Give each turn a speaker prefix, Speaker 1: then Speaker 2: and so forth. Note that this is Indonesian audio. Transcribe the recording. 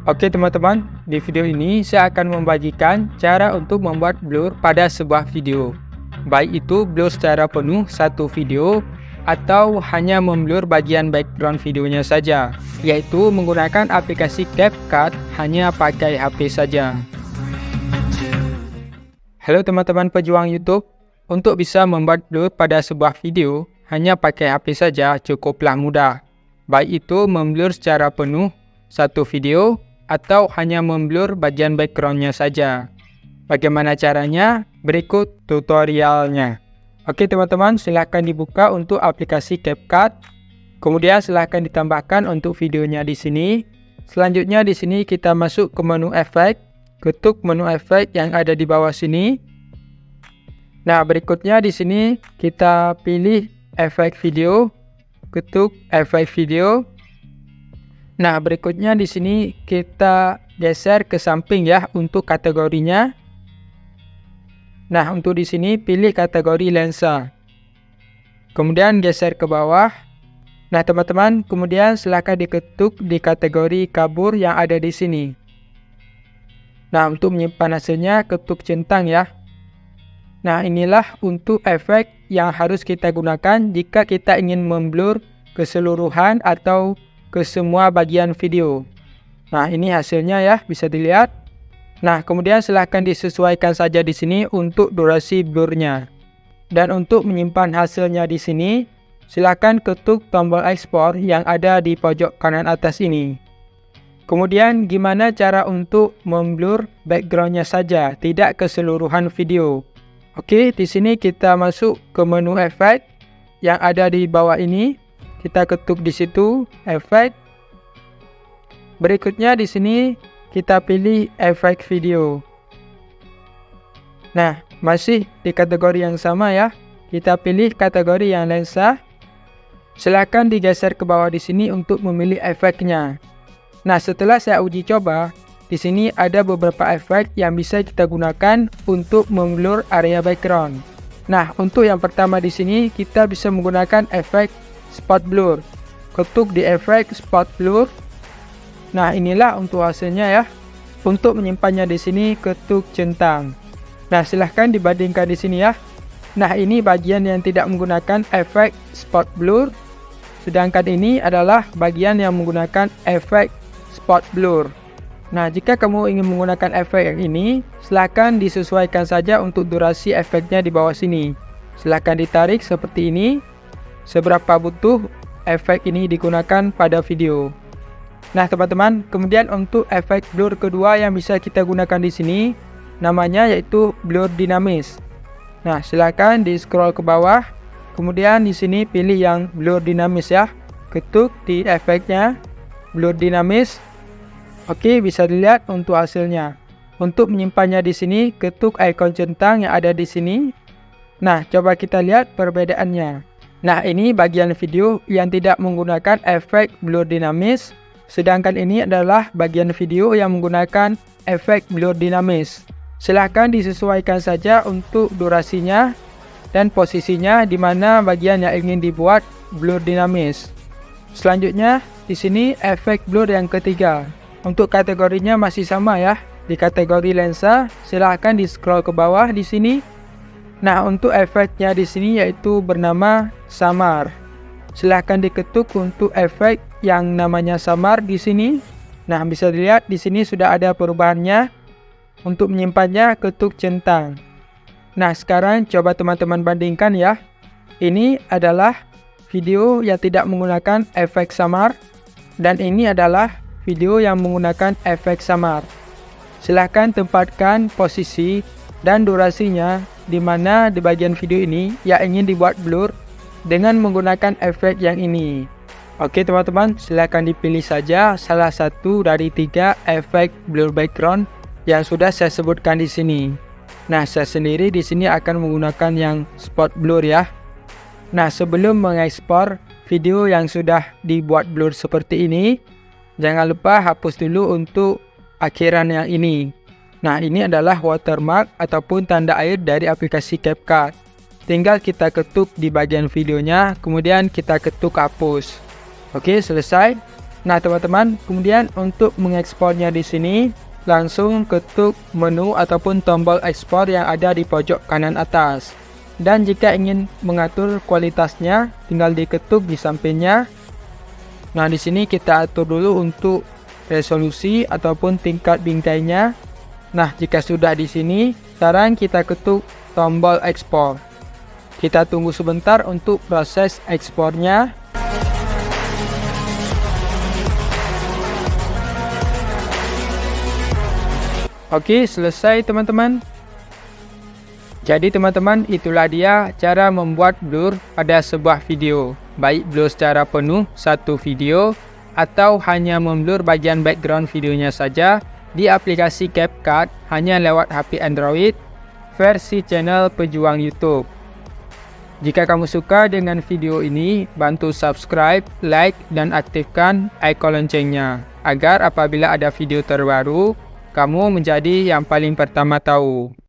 Speaker 1: Oke teman-teman, di video ini saya akan membagikan cara untuk membuat blur pada sebuah video. Baik itu blur secara penuh satu video atau hanya memblur bagian background videonya saja, yaitu menggunakan aplikasi CapCut hanya pakai HP saja. Halo teman-teman pejuang YouTube, untuk bisa membuat blur pada sebuah video hanya pakai HP saja cukuplah mudah. Baik itu memblur secara penuh satu video atau hanya memblur bagian backgroundnya saja. Bagaimana caranya? Berikut tutorialnya. Oke teman-teman, silahkan dibuka untuk aplikasi CapCut. Kemudian silahkan ditambahkan untuk videonya di sini. Selanjutnya di sini kita masuk ke menu efek. Ketuk menu efek yang ada di bawah sini. Nah, berikutnya di sini kita pilih efek video. Ketuk efek video. Nah, berikutnya di sini kita geser ke samping ya untuk kategorinya. Nah, untuk di sini pilih kategori lensa. Kemudian geser ke bawah. Nah, teman-teman, kemudian silahkan diketuk di kategori kabur yang ada di sini. Nah, untuk menyimpan hasilnya ketuk centang ya. Nah, inilah untuk efek yang harus kita gunakan jika kita ingin memblur keseluruhan atau ke semua bagian video. Nah, ini hasilnya ya, bisa dilihat. Nah, kemudian silahkan disesuaikan saja di sini untuk durasi blurnya. Dan untuk menyimpan hasilnya di sini, silahkan ketuk tombol ekspor yang ada di pojok kanan atas ini. Kemudian gimana cara untuk memblur backgroundnya saja, tidak keseluruhan video. Oke, di sini kita masuk ke menu efek yang ada di bawah ini. Kita ketuk di situ, efek. Berikutnya di sini kita pilih efek video. Nah, masih di kategori yang sama ya. Kita pilih kategori yang lensa. Silakan digeser ke bawah di sini untuk memilih efeknya. Nah, setelah saya uji coba, di sini ada beberapa efek yang bisa kita gunakan untuk memblur area background. Nah, untuk yang pertama di sini kita bisa menggunakan efek spot blur. Ketuk di efek spot blur. Nah, inilah untuk hasilnya ya. Untuk menyimpannya di sini ketuk centang. Nah, silahkan dibandingkan di sini ya. Nah, ini bagian yang tidak menggunakan efek spot blur. Sedangkan ini adalah bagian yang menggunakan efek spot blur. Nah, jika kamu ingin menggunakan efek yang ini, silahkan disesuaikan saja untuk durasi efeknya di bawah sini. Silahkan ditarik seperti ini. Seberapa butuh efek ini digunakan pada video. Nah, teman-teman, kemudian untuk efek blur kedua yang bisa kita gunakan di sini, namanya yaitu blur dinamis. Nah, silakan di scroll ke bawah, kemudian di sini pilih yang blur dinamis ya. Ketuk di efeknya, blur dinamis. Oke, bisa dilihat untuk hasilnya. Untuk menyimpannya di sini, ketuk ikon centang yang ada di sini. Nah, coba kita lihat perbedaannya. Nah, ini bagian video yang tidak menggunakan efek blur dinamis. Sedangkan ini adalah bagian video yang menggunakan efek blur dinamis. Silahkan disesuaikan saja untuk durasinya dan posisinya di mana bagian yang ingin dibuat blur dinamis. Selanjutnya, di sini efek blur yang ketiga. Untuk kategorinya masih sama ya. Di kategori lensa, silahkan di scroll ke bawah di sini. Nah, untuk efeknya di sini yaitu bernama samar. Silahkan diketuk untuk efek yang namanya samar di sini. Nah, bisa dilihat di sini sudah ada perubahannya. Untuk menyimpannya ketuk centang. Nah, sekarang coba teman-teman bandingkan ya. Ini adalah video yang tidak menggunakan efek samar dan ini adalah video yang menggunakan efek samar. Silahkan tempatkan posisi dan durasinya di mana di bagian video ini yang ingin dibuat blur dengan menggunakan efek yang ini. Oke teman-teman, silakan dipilih saja salah satu dari 3 efek blur background yang sudah saya sebutkan di sini. Nah, saya sendiri di sini akan menggunakan yang spot blur ya. Nah, sebelum mengekspor video yang sudah dibuat blur seperti ini, jangan lupa hapus dulu untuk akhiran yang ini. Nah, ini adalah watermark ataupun tanda air dari aplikasi CapCut. Tinggal kita ketuk di bagian videonya, kemudian kita ketuk hapus. Oke, selesai. Nah teman-teman, kemudian untuk mengekspornya di sini, langsung ketuk menu ataupun tombol ekspor yang ada di pojok kanan atas. Dan jika ingin mengatur kualitasnya, tinggal diketuk di sampingnya. Nah di sini kita atur dulu untuk resolusi ataupun tingkat bingkainya. Nah jika sudah di sini, sekarang kita ketuk tombol ekspor. Kita tunggu sebentar untuk proses ekspornya. Oke, selesai teman-teman. Jadi teman-teman, itulah dia cara membuat blur pada sebuah video. Baik blur secara penuh satu video atau hanya memblur bagian background videonya saja di aplikasi CapCut hanya lewat HP Android versi channel Pejuang YouTube. Jika kamu suka dengan video ini, bantu subscribe, like, dan aktifkan ikon loncengnya agar apabila ada video terbaru, kamu menjadi yang paling pertama tahu.